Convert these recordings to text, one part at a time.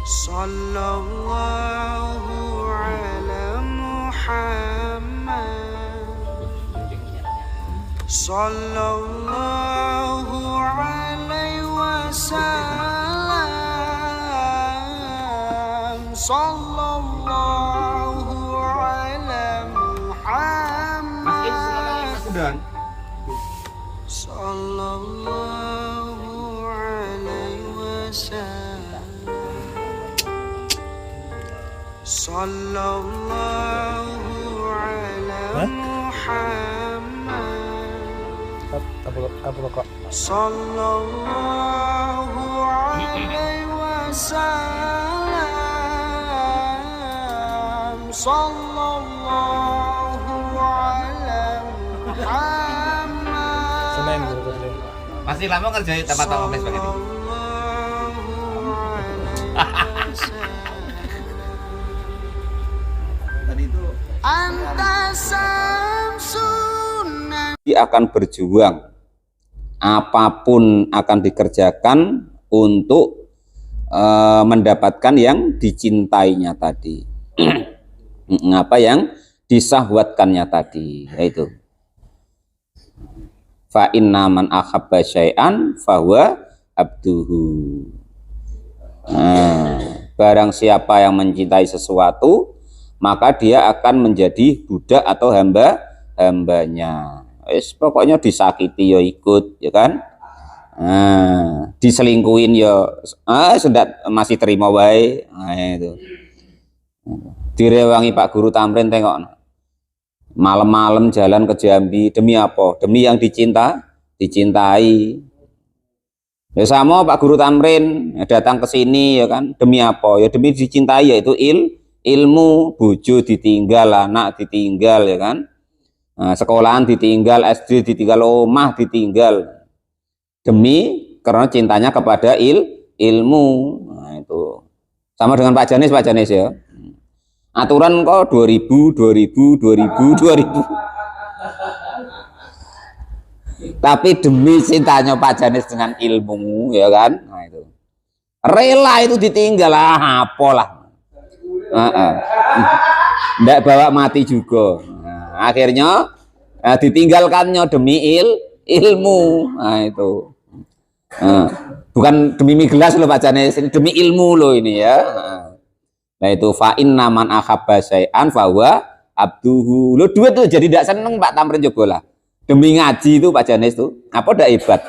Sallallahu ala Muhammad. Sallallahu alaihi wasallam. Sallallahu ala Muhammad. Sallallahu alaihi wasallam. Sallallahu ala Muhammad. Sallallahu alaihi wasallam. Sallallahu ala Muhammad. Masih lama kerja tempat kompleks begini. Akan berjuang, apapun akan dikerjakan untuk mendapatkan yang dicintainya tadi. Apa yang disahwatkannya tadi, yaitu fa inna man ahabba syai'an fahuwa abduhu. Barang siapa yang mencintai sesuatu, maka dia akan menjadi budak atau hambanya. Pokoknya disakiti ya ikut, ya kan? Diselingkuhin ya sudah masih terima wae. Itu. Direwangi Pak Guru Tamrin, tengok. Malam-malam jalan ke Jambi demi apa? Demi yang dicintai. Ya sama Pak Guru Tamrin datang ke sini, ya kan? Demi apa? Ya demi dicintai, yaitu ilmu. Bojo ditinggal, anak ditinggal, ya kan? Sekolahan ditinggal, SD ditinggal, omah ditinggal, demi karena cintanya kepada ilmu. Nah, itu sama dengan Pak Janis ya. Aturan kok 2000. Tapi demi cintanya Pak Janis dengan ilmu, ya kan? Nah, itu rela itu ditinggal, apalah. Nggak bawa mati juga. Nah, akhirnya ditinggalkannya demi ilmu. Nah, itu bukan demi mie gelas loh Pak Janis, ini demi ilmu loh ini ya. Nah itu fa inna man ahabba syai'an fahuwa abduhu. Lo duit tuh jadi tidak seneng Pak Tamrin coba lah. Demi ngaji itu Pak Janis tuh apa udah hebat.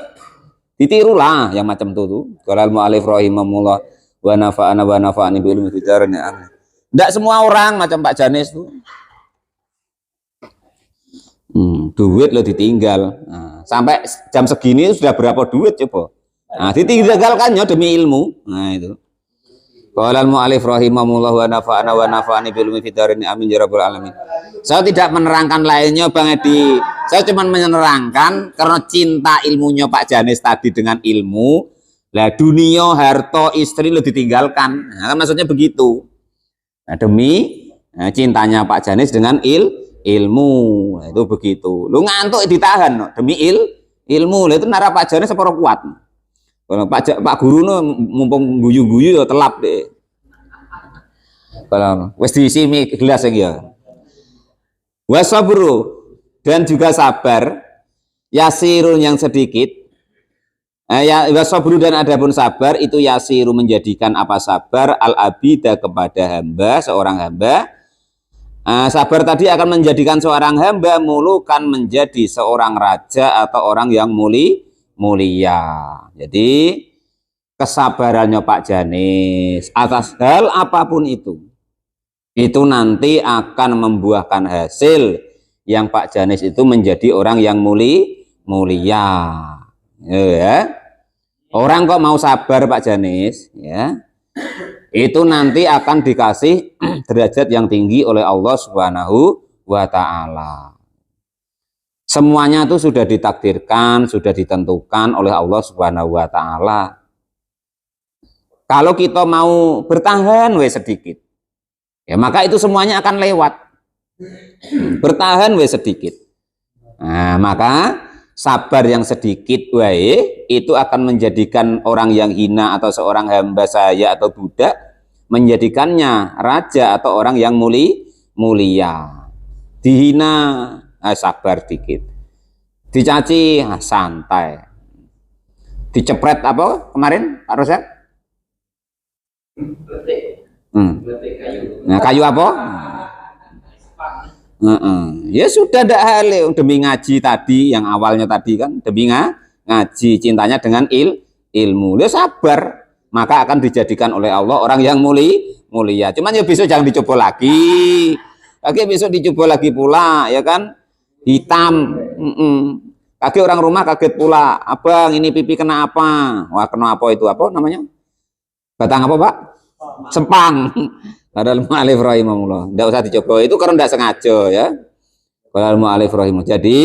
Ditirulah yang macam tuh. Qala al-mu'allif rahimahullah wa nafa'ani bi ilmi fitarin. Enggak semua orang macam Pak Janis tuh. Duit lo ditinggal. Sampai jam segini sudah berapa duit coba. Nah, ditinggalkannya demi ilmu. Nah itu. Qala al-mu'allif rahimahullah wa nafa'ani bil ilmi fitarin amin ya rabbal alamin. Saya tidak menerangkan lainnya Bang Edi. Saya cuma menerangkan karena cinta ilmunya Pak Janis tadi dengan ilmu. Lah dunia, harta, istri lo ditinggalkan. Nah, maksudnya begitu. Nah, demi cintanya Pak Janis dengan ilmu. Nah, itu begitu. Lu ngantuk ditahan no, demi ilmu. Lah itu nara Pak Janis separo kuat. Kalau Pak Guru no mumpung guyu-guyu ya telap deh. Kalau wis diisi gelas ya. Wasabru, dan juga sabar, yasirun yang sedikit. Wasabru dan adapun sabar itu yasiru menjadikan apa sabar al-abida kepada hamba, seorang hamba. Sabar tadi akan menjadikan seorang hamba mulukan menjadi seorang raja atau orang yang mulia. Jadi kesabarannya Pak Janis atas hal apapun itu nanti akan membuahkan hasil yang Pak Janis itu menjadi orang yang mulia. Ya. Orang kok mau sabar Pak Janis, ya, itu nanti akan dikasih derajat yang tinggi oleh Allah Subhanahu wa Ta'ala. Semuanya itu sudah ditakdirkan, sudah ditentukan oleh Allah Subhanahu wa Ta'ala. Kalau kita mau bertahan sedikit, ya maka itu semuanya akan lewat. Bertahan sedikit. Nah, maka sabar yang sedikit itu akan menjadikan orang yang hina atau seorang hamba saya atau budak menjadikannya raja atau orang yang mulia. Dihina, sabar dikit. Dicaci, santai. Dicepret apa kemarin Pak Rosyad? Nah, kayu apa? Ya sudah, tidak hal demi ngaji tadi, yang awalnya tadi kan demi ngaji, cintanya dengan ilmu. Ya sabar, maka akan dijadikan oleh Allah orang yang mulia. Cuman ya besok jangan dicoba lagi. Besok dicoba lagi pula, ya kan? Hitam. Kaki orang rumah kaget pula. Abang, ini pipi kena apa? Wah, kena apa itu? Apa namanya? Batang apa, Pak? Sempang. Padahal mu'alif rahimahullah. Tidak usah dicoba. Itu karena tidak sengaja, ya. Padahal mu'alif rahimahullah. Jadi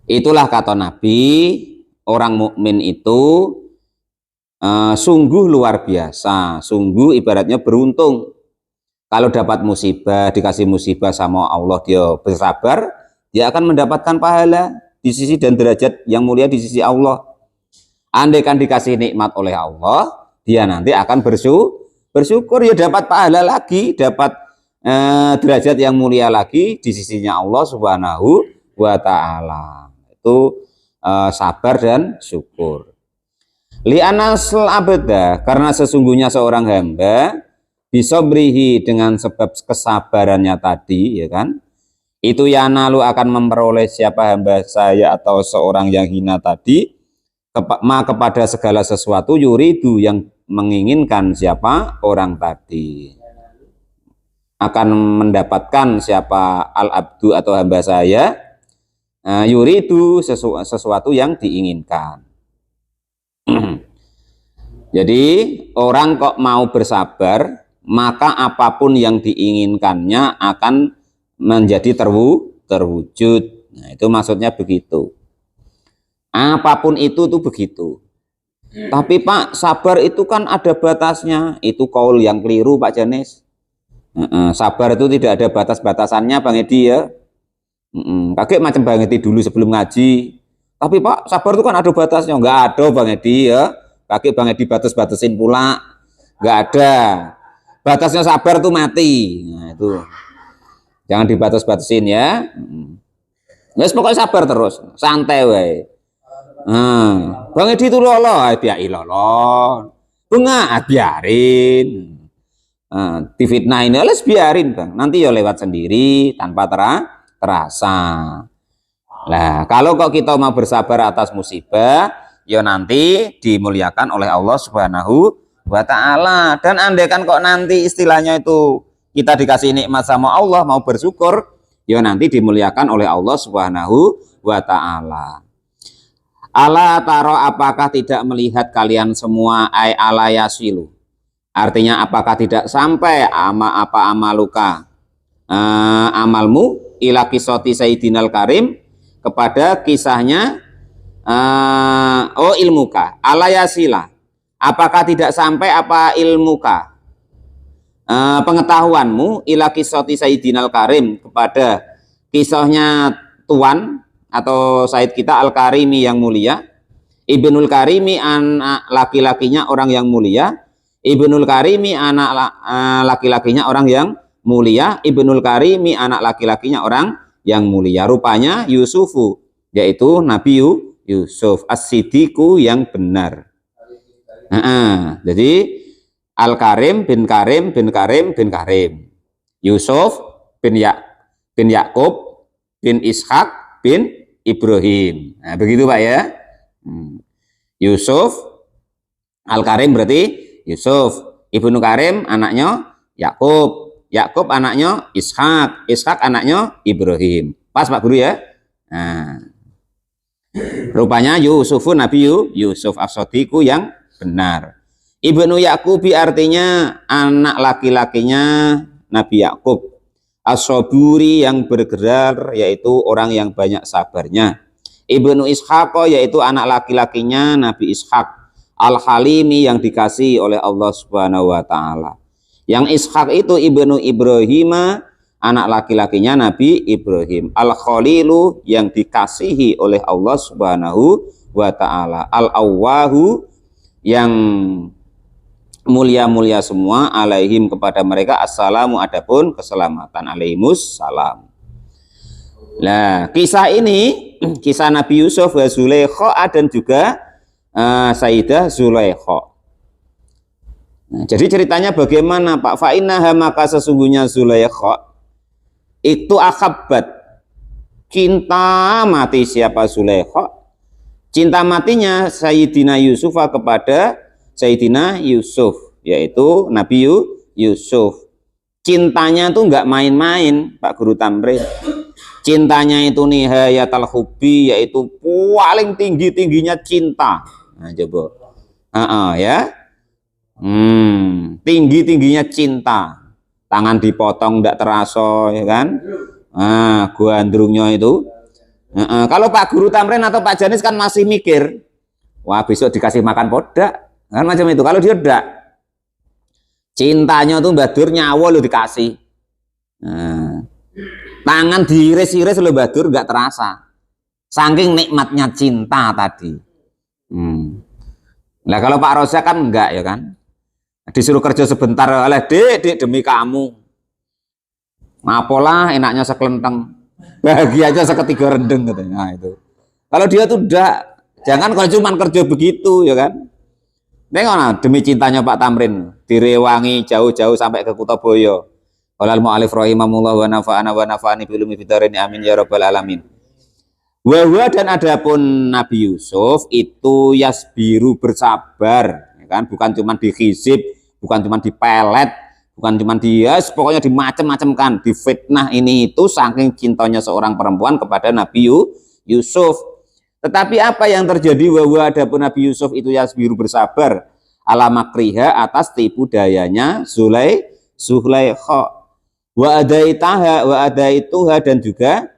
itulah kata Nabi, orang mukmin itu sungguh luar biasa, sungguh ibaratnya beruntung. Kalau dapat musibah, dikasih musibah sama Allah, dia bersabar, dia akan mendapatkan pahala di sisi dan derajat yang mulia di sisi Allah. Andai kan dikasih nikmat oleh Allah, dia nanti akan bersyukur, ya dapat pahala lagi, dapat derajat yang mulia lagi di sisinya Allah Subhanahu wa Ta'ala. Itu sabar dan syukur. Li'anasl abda, karena sesungguhnya seorang hamba bisobrihi, dengan sebab kesabarannya tadi, ya kan, itu yanalu akan memperoleh siapa hamba saya atau seorang yang hina tadi kepada segala sesuatu yuridu, yang menginginkan siapa orang tadi akan mendapatkan siapa al-abdu atau hamba saya, yuridu sesuatu yang diinginkan. Jadi orang kok mau bersabar, maka apapun yang diinginkannya akan menjadi terwujud. Nah, itu maksudnya begitu. Apapun itu tuh begitu. Tapi Pak, sabar itu kan ada batasnya. Itu kaul yang keliru Pak Janis. Sabar itu tidak ada batas-batasannya Bang Edi, ya. Kakek macam Bang Edi dulu sebelum ngaji. Tapi Pak, sabar itu kan ada batasnya. Enggak ada Bang Edi, ya. Kakek Bang Edi batas-batasin pula. Enggak ada. Batasnya sabar tuh mati. Nah, itu. Jangan dibatas-batasin, ya. Wes pokoknya sabar terus, santai wae. Bang Edi itu lolo, biarin lolo. Bunga, biarin. Difitnah ini, les biarin Bang. Nanti ya lewat sendiri tanpa terasa. Nah, kalau kok kita mau bersabar atas musibah, ya nanti dimuliakan oleh Allah Subhanahu wa Ta'ala. Dan andai kan kok nanti istilahnya itu kita dikasih nikmat sama Allah, mau bersyukur, ya nanti dimuliakan oleh Allah Subhanahu wa Ta'ala. Ala taro, apakah tidak melihat kalian semua, ay ala yasilu, artinya apakah tidak sampai amaluka, amalmu ila kisoti Sayyidinal Karim, kepada kisahnya ilmuka, ala yasila, apakah tidak sampai apa ilmuka, pengetahuanmu ila kisoti Sayyidinal Karim, kepada kisahnya Tuan atau Said kita Al-Karimi yang mulia. Ibnul Karimi anak laki-lakinya orang yang mulia. Ibnul Karimi anak laki-lakinya orang yang mulia. Ibnul Karimi anak laki-lakinya orang yang mulia. Rupanya Yusufu, yaitu Nabi Yusuf As-Siddiqu yang benar. Jadi Al-Karim bin Karim bin Karim bin Karim. Yusuf bin Yakub bin Ishak bin Ibrahim. Nah, begitu Pak, ya. Yusuf, Al-Karim berarti Yusuf. Ibnu Karim anaknya Yakub. Yakub anaknya Ishak. Ishak anaknya Ibrahim. Pas Pak Guru, ya. Nah, rupanya Yusufu Nabi Yusuf As-Sadiqu yang benar. Ibnu Yaqubi artinya anak laki-lakinya Nabi Yakub. As-Saburi yang bergerak, yaitu orang yang banyak sabarnya. Ibnu Ishaq, yaitu anak laki-lakinya Nabi Ishaq. Al-Halimi yang dikasih oleh Allah Subhanahu wa Ta'ala. Yang Ishaq itu Ibnu Ibrahim, anak laki-lakinya Nabi Ibrahim. Al-Khalilu yang dikasihi oleh Allah Subhanahu wa Ta'ala. Al-Awwahu yang mulia-mulia semua, alaihim kepada mereka assalamu, adapun keselamatan, alaihimus salam. Nah, kisah ini kisah Nabi Yusuf wa Zulaikha dan juga Sayyidah Zulaikha. Nah, jadi ceritanya bagaimana Pak? Fa innaha, maka sesungguhnya Zulaikha itu akhabat, cinta mati. Siapa Zulaikha? Cinta matinya Sayyidina Yusuf kepada Sayyidina Yusuf, yaitu Nabi Yusuf. Cintanya tuh nggak main-main, Pak Guru Tamrin. Cintanya itu nihayatul hubbi, yaitu paling tinggi-tingginya cinta. Nah, coba. Ya. Tinggi-tingginya cinta. Tangan dipotong nggak terasa, ya kan? Gandrungnya itu. Kalau Pak Guru Tamrin atau Pak Janis kan masih mikir, wah besok dikasih makan podak, kan macam itu. Kalau dia enggak, cintanya tuh Badur nyawa lo dikasih. Tangan diiris-iris lo Badur nggak terasa, saking nikmatnya cinta tadi. Nah kalau Pak Rosa kan enggak, ya kan? Disuruh kerja sebentar, oleh dek demi kamu. Apalah enaknya sekelenteng, bahagia aja seketika rendeng katanya. Nah, itu. Kalau dia tuh enggak, jangan kalau cuma kerja begitu, ya kan? Tengok demi cintanya Pak Tamrin direwangi jauh-jauh sampai ke Kutoboyo. Walal mu'alif rahimahullah wa nafa'ani bilumi fitarini amin ya rabbal alamin. Wa dan adapun Nabi Yusuf itu yasbiru, bersabar, ya kan? Bukan cuma dihizib, bukan cuma dipelet, bukan cuma pokoknya dimacem-macemkan, difitnah ini itu saking cintanya seorang perempuan kepada Nabi Yusuf. Tetapi apa yang terjadi? Wa adapun Nabi Yusuf itu yasbiru, bersabar ala makriha, atas tipu dayanya Zulaikha. Wa adaituha dan juga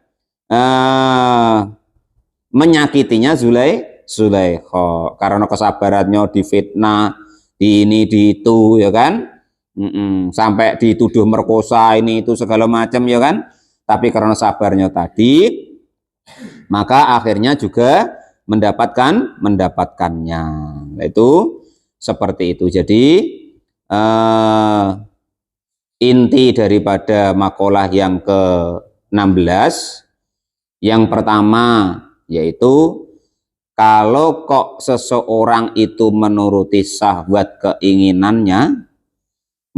menyakitinya Zulaikha karena kesabarannya difitnah, di ini di itu, ya kan? Sampai dituduh merkosa ini itu segala macam, ya kan? Tapi karena sabarnya tadi, maka akhirnya juga mendapatkannya. Itu seperti itu. Jadi inti daripada makalah yang ke-16 yang pertama yaitu, kalau kok seseorang itu menuruti syahwat keinginannya,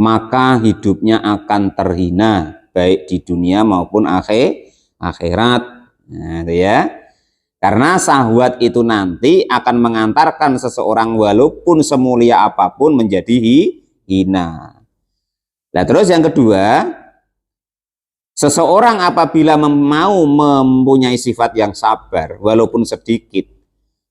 maka hidupnya akan terhina baik di dunia maupun akhirat. Nah, itu ya. Karena syahwat itu nanti akan mengantarkan seseorang walaupun semulia apapun menjadi hina. Nah, terus yang kedua, seseorang apabila mau mempunyai sifat yang sabar, walaupun sedikit,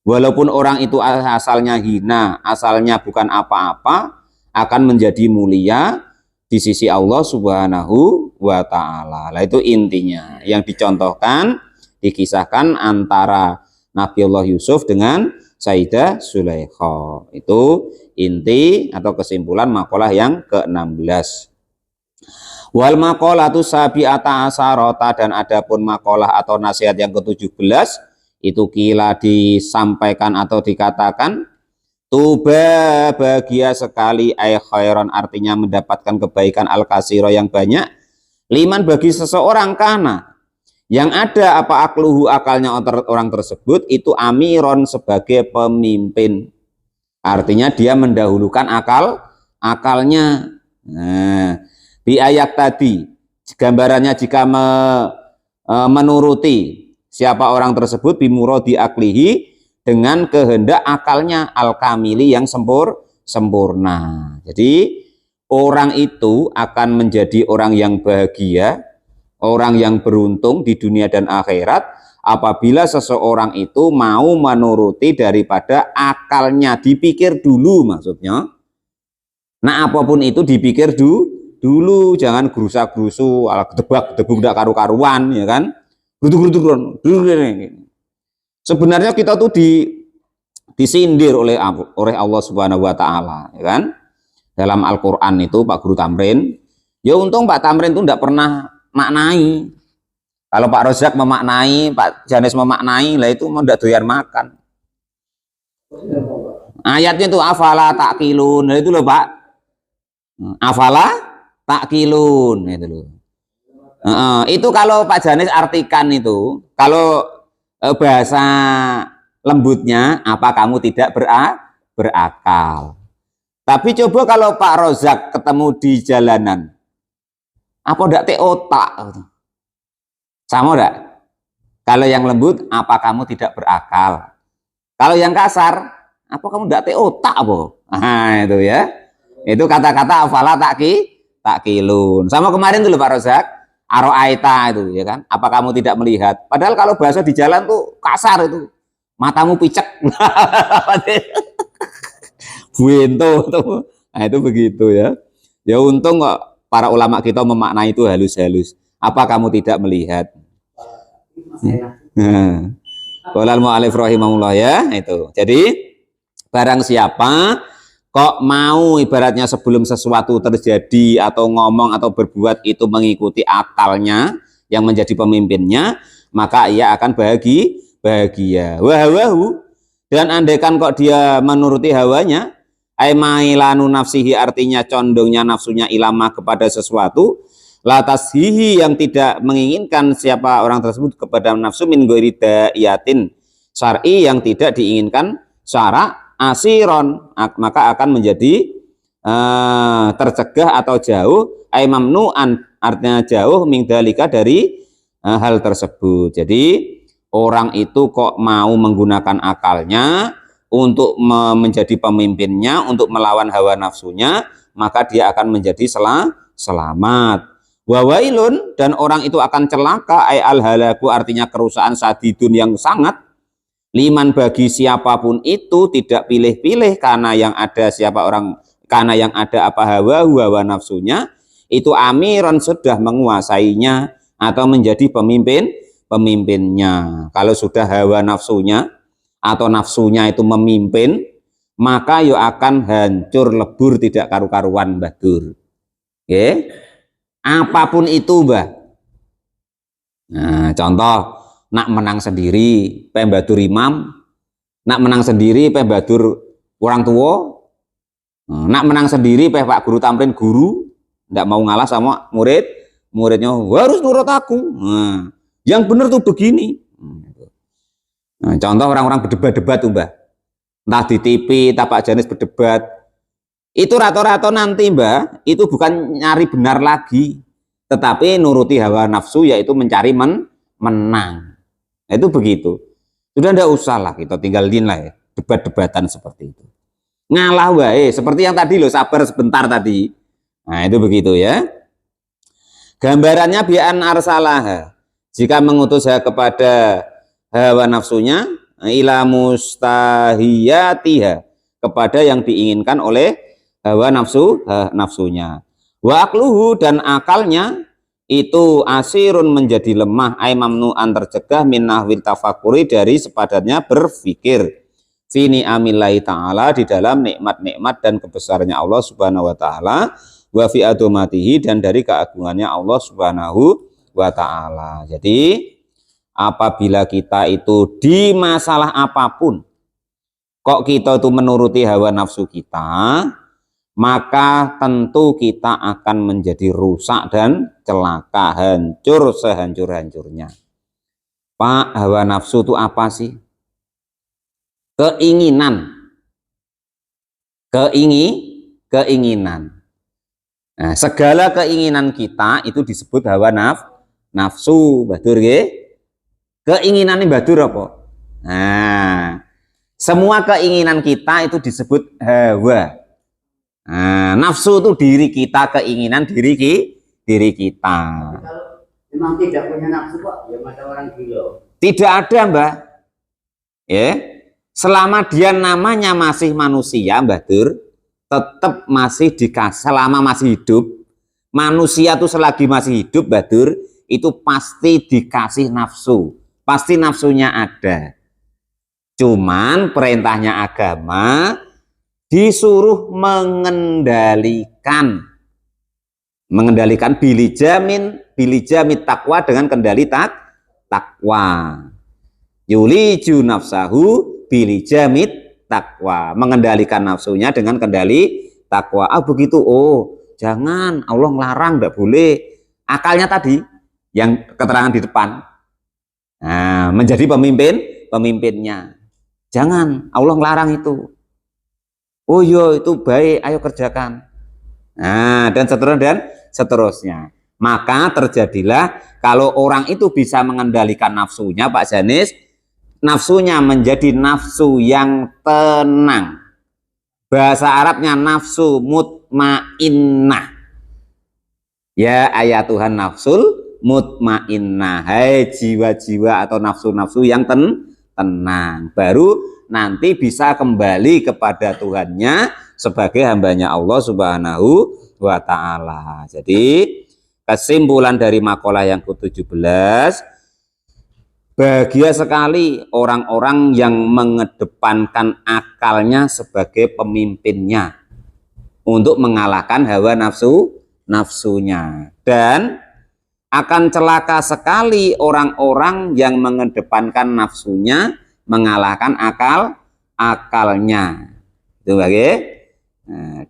walaupun orang itu asalnya hina, asalnya bukan apa-apa, akan menjadi mulia di sisi Allah Subhanahu wa Ta'ala. Nah, itu intinya yang dicontohkan, dikisahkan antara Nabiullah Yusuf dengan Sayyidah Zulaikha. Itu inti atau kesimpulan makalah yang ke-16. Wal maqalatu sabi'ata asarota, dan adapun makalah atau nasihat yang ke-17 itu kila disampaikan atau dikatakan, tuba, bahagia sekali, ay khairan, artinya mendapatkan kebaikan, al-kasiro, yang banyak, liman, bagi seseorang, kana yang ada apa akluhu, akalnya orang tersebut itu amiron, sebagai pemimpin, artinya dia mendahulukan akalnya. Nah, di ayat tadi gambarannya jika menuruti siapa orang tersebut, bimurodi aklihi, dengan kehendak akalnya, al-kamili, yang sempurna. Jadi orang itu akan menjadi orang yang bahagia, orang yang beruntung di dunia dan akhirat apabila seseorang itu mau menuruti daripada akalnya, dipikir dulu maksudnya. Nah, apapun itu dipikir dulu, jangan gerusa-gerusu, ala gedebak-gedebuk ndak karu-karuan, ya kan? Geruduk-geruduk. Sebenarnya kita tuh disindir oleh Allah Subhanahu wa Ta'ala, ya kan? Dalam Al-Qur'an itu Pak Guru Tamrin, ya untung Pak Tamrin itu ndak pernah maknai. Kalau Pak Rozak memaknai, Pak Janis memaknai, lah itu mau ndak doyan makan. Ayatnya itu afala ta'qilun, itu loh Pak. Afala takilun itu loh. Itu kalau Pak Janis artikan itu, kalau bahasa lembutnya, apa kamu tidak berakal. Tapi coba kalau Pak Rozak ketemu di jalanan, apa ndak te otak? Sama ndak? Kalau yang lembut, apa kamu tidak berakal? Kalau yang kasar, apa kamu ndak te otak apa? Nah, itu ya. Itu kata-kata afala takilun. Sama kemarin dulu Pak Rozak, aro'aita itu ya kan. Apa kamu tidak melihat? Padahal kalau bahasa di jalan tuh kasar itu. Matamu picek. Buento tuh. Nah, itu begitu ya. Ya untung kok para ulama kita memaknai itu halus-halus. Apa kamu tidak melihat? Qolal mu'alif rahimahullah ya, itu. Jadi barang siapa kok mau ibaratnya sebelum sesuatu terjadi atau ngomong atau berbuat itu mengikuti akalnya yang menjadi pemimpinnya, maka ia akan bahagia. Wahawahu, dan andaikan kok dia menuruti hawanya, aimailanu nafsihi, artinya condongnya nafsunya ilama kepada sesuatu, latashihi, yang tidak menginginkan siapa orang tersebut kepada nafsu min ghairi da'iyatin syar'i, yang tidak diinginkan syara asiron, maka akan menjadi tercegah atau jauh, ay mamnu'an, artinya jauh, mingdalika, dari hal tersebut. Jadi orang itu kok mau menggunakan akalnya untuk menjadi pemimpinnya, untuk melawan hawa nafsunya, maka dia akan menjadi selamat. Wawailun, dan orang itu akan celaka, ay al-halaku, artinya kerusakan sadidun yang sangat, liman, bagi siapapun itu, tidak pilih-pilih, karena yang ada apa hawa nafsunya itu amiron, sudah menguasainya atau menjadi pemimpinnya. Kalau sudah hawa nafsunya atau nafsunya itu memimpin, maka yo akan hancur lebur, tidak karu-karuan, Mbah Dur. Oke? Apapun itu, Mbah. Nah, contoh, nak menang sendiri pembadur imam, nak menang sendiri pembadur orang tua, nak menang sendiri Pak guru tamrin guru, tidak mau ngalah sama muridnya harus nurut aku. Nah, yang benar tuh begini. Nah, contoh orang-orang berdebat-debat tuh, Mbah, entah di TV, entah Pak Janis berdebat, itu rata-rata nanti, Mbah, itu bukan nyari benar lagi, tetapi nuruti hawa nafsu, yaitu mencari menang. Nah, itu begitu. Sudah ndak usah lah kita tinggalin lah ya debat-debatan seperti itu. Ngalah wae, seperti yang tadi loh, sabar sebentar tadi. Nah, itu begitu ya. Gambarannya bi'an arsalah, jika mengutus kepada hawa nafsunya, ila mustahiyatiha, kepada yang diinginkan oleh hawa nafsunya. Wa akluhu, dan akalnya itu asirun, menjadi lemah, ay mamnu'an, tercegah, min nahwil tafakuri, dari sepadannya berpikir, fi ni'amillahi ta'ala, di dalam nikmat-nikmat dan kebesarannya Allah subhanahu wa ta'ala, wa fi adomatihi, dan dari keagungannya Allah subhanahu wa ta'ala. Jadi apabila kita itu di masalah apapun kok kita itu menuruti hawa nafsu kita, maka tentu kita akan menjadi rusak dan celaka, hancur sehancur-hancurnya. Pak, hawa nafsu itu apa sih? Keinginan. Nah, segala keinginan kita itu disebut hawa nafsu, Badur nggih. Keinginan ini Badur apa? Nah, semua keinginan kita itu disebut hawa. Nah, nafsu itu diri kita, keinginan diri kita. Kalau memang tidak punya nafsu, Pak, ya ada orang gila. Tidak ada, Mbah. Ya, selama dia namanya masih manusia, Mbah Dur, tetap masih dikasih, selama masih hidup. Manusia itu selagi masih hidup, Mbah Dur, itu pasti dikasih nafsu, pasti nafsunya ada. Cuman perintahnya agama disuruh mengendalikan bilijamit takwa, dengan kendali takwa. Yuliju nafsahu bilijamit takwa, mengendalikan nafsunya dengan kendali takwa. Begitu. Oh, Jangan, Allah ngelarang, enggak boleh. Akalnya tadi yang keterangan di depan. Nah, menjadi pemimpinnya. Jangan, Allah ngelarang itu. Oh iya, itu baik, ayo kerjakan. Nah, dan seterusnya. Maka terjadilah kalau orang itu bisa mengendalikan nafsunya, Pak Janis, nafsunya menjadi nafsu yang tenang. Bahasa Arabnya nafsu mutmainnah. Ya ayat Tuhan nafsul mutmainnah. Hai jiwa-jiwa atau nafsu-nafsu yang tenang. Baru nanti bisa kembali kepada Tuhannya sebagai hambanya Allah Subhanahu wa Ta'ala. Jadi kesimpulan dari makalah yang ke-17, bahagia sekali orang-orang yang mengedepankan akalnya sebagai pemimpinnya untuk mengalahkan hawa nafsunya. Dan akan celaka sekali orang-orang yang mengedepankan nafsunya mengalahkan akalnya. Itu bagaimana? Nah,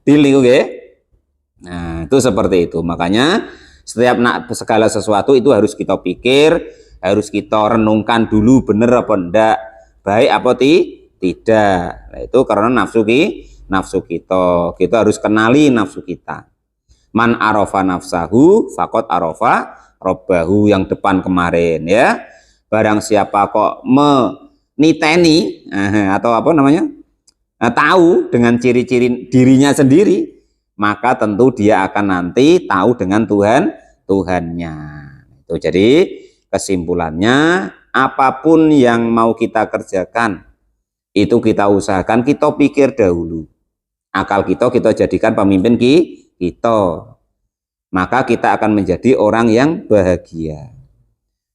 nah, itu seperti itu. Makanya setiap segala sesuatu itu harus kita pikir, harus kita renungkan dulu, bener apa enggak, baik apa tidak. Nah, itu karena nafsu kita harus kenali nafsu kita. Man arafa nafsahu faqad arafa robbahu, yang depan kemarin ya. Barang siapa kok meniteni atau apa namanya, tahu dengan ciri-ciri dirinya sendiri, maka tentu dia akan nanti tahu dengan Tuhannya. Itu jadi kesimpulannya, apapun yang mau kita kerjakan itu kita usahakan, kita pikir dahulu. Akal kita jadikan pemimpin kita. Maka kita akan menjadi orang yang bahagia.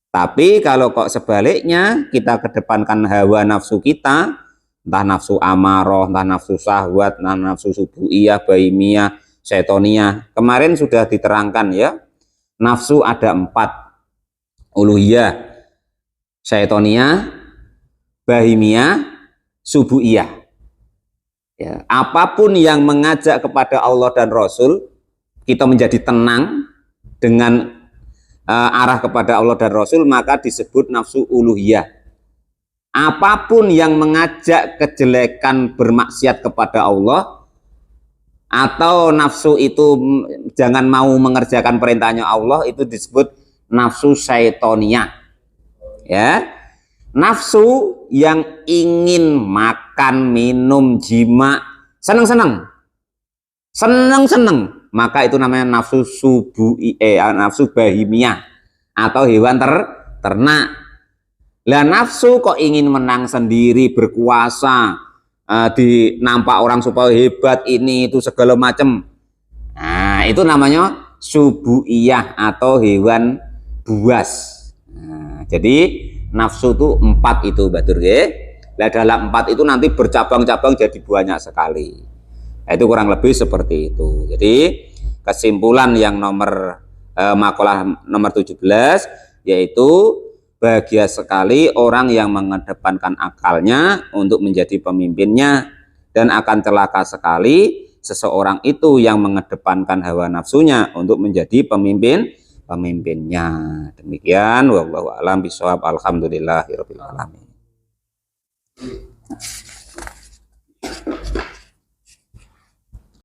Tapi kalau kok sebaliknya, kita kedepankan hawa nafsu kita, entah nafsu amarah, entah nafsu syahwat, entah nafsu subu'iyah, bahimiyah, syaitonia. Kemarin sudah diterangkan ya, nafsu ada 4. Uluhiyah, syaitoniyah, bahimiyah, subu'iyah. Ya, apapun yang mengajak kepada Allah dan Rasul, kita menjadi tenang dengan arah kepada Allah dan Rasul, maka disebut nafsu uluhiyah. Apapun yang mengajak kejelekan, bermaksiat kepada Allah, atau nafsu itu jangan mau mengerjakan perintahnya Allah, itu disebut nafsu syaitoniyah. Ya, nafsu yang ingin makan, minum, jima, seneng-seneng, maka itu namanya nafsu nafsu bahimiyah atau hewan ternak. Lah nafsu kok ingin menang sendiri, berkuasa, nampak orang supaya hebat, ini itu segala macam. Nah, itu namanya subu'iyah atau hewan buas. Nah, jadi nafsu itu 4 itu, Batur ya. Nah, dalam 4 itu nanti bercabang-cabang jadi banyak sekali. Nah, itu kurang lebih seperti itu. Jadi kesimpulan yang makalah nomor 17 yaitu bahagia sekali orang yang mengedepankan akalnya untuk menjadi pemimpinnya, dan akan celaka sekali seseorang itu yang mengedepankan hawa nafsunya untuk menjadi pemimpinnya. Demikian, wallahu a'lam bishawab. Alhamdulillahirabbil alamin.